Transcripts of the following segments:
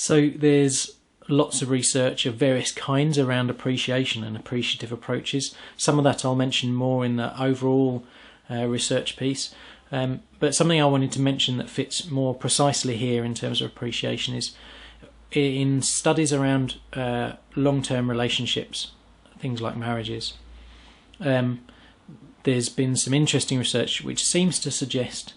So there's lots of research of various kinds around appreciation and appreciative approaches. Some of that I'll mention more in the overall research piece. But something I wanted to mention that fits more precisely here in terms of appreciation is in studies around long-term relationships, things like marriages. There's been some interesting research which seems to suggest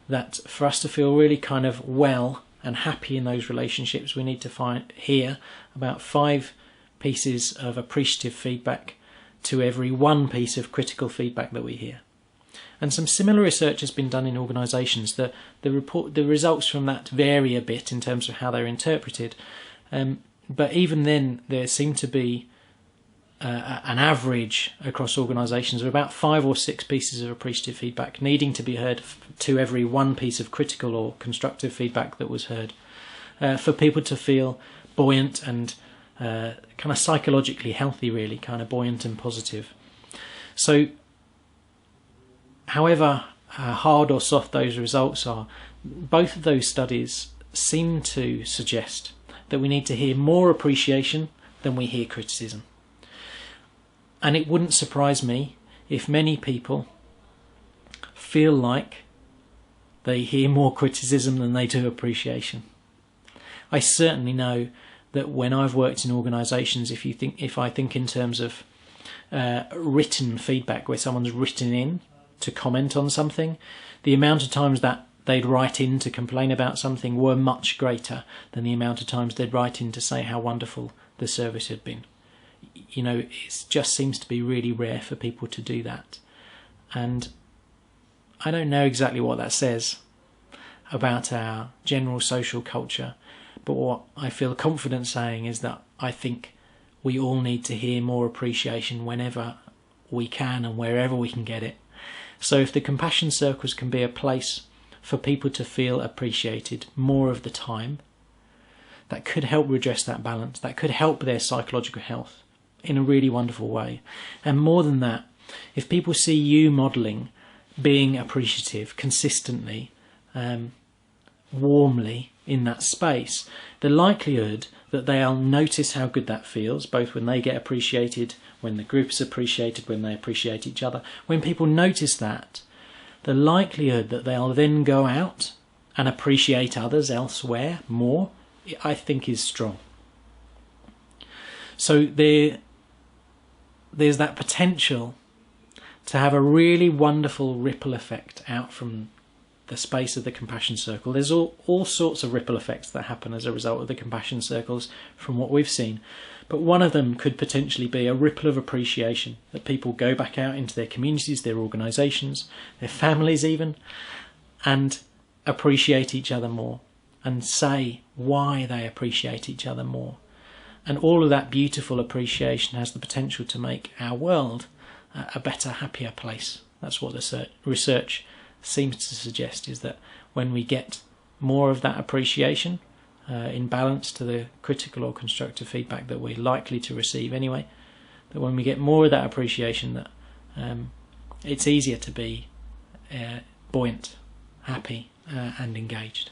that for us to feel really kind of well and happy in those relationships, we need to hear about 5 pieces of appreciative feedback to every 1 piece of critical feedback that we hear. And some similar research has been done in organisations. The results from that vary a bit in terms of how they're interpreted, but even then there seemed to be an average across organisations of about 5 or 6 pieces of appreciative feedback needing to be heard to every 1 piece of critical or constructive feedback that was heard, for people to feel buoyant and kind of psychologically healthy, really, kind of buoyant and positive. So however hard or soft those results are, both of those studies seem to suggest that we need to hear more appreciation than we hear criticism. And it wouldn't surprise me if many people feel like they hear more criticism than they do appreciation. I certainly know that when I've worked in organisations, if I think in terms of written feedback, where someone's written in to comment on something, the amount of times that they'd write in to complain about something were much greater than the amount of times they'd write in to say how wonderful the service had been. You know, it just seems to be really rare for people to do that. And I don't know exactly what that says about our general social culture, but what I feel confident saying is that I think we all need to hear more appreciation whenever we can and wherever we can get it. So if the compassion circles can be a place for people to feel appreciated more of the time, that could help redress that balance, that could help their psychological health in a really wonderful way. And more than that, if people see you modelling being appreciative consistently, warmly in that space, the likelihood that they'll notice how good that feels, both when they get appreciated, when the group is appreciated, when they appreciate each other. When people notice that, the likelihood that they'll then go out and appreciate others elsewhere more, I think, is strong. So there's that potential to have a really wonderful ripple effect out from the space of the compassion circle. There's all sorts of ripple effects that happen as a result of the compassion circles from what we've seen. But one of them could potentially be a ripple of appreciation, that people go back out into their communities, their organisations, their families even, and appreciate each other more and say why they appreciate each other more. And all of that beautiful appreciation has the potential to make our world a better, happier place. That's what the research seems to suggest, is that when we get more of that appreciation in balance to the critical or constructive feedback that we're likely to receive anyway, that when we get more of that appreciation, that it's easier to be buoyant, happy and engaged.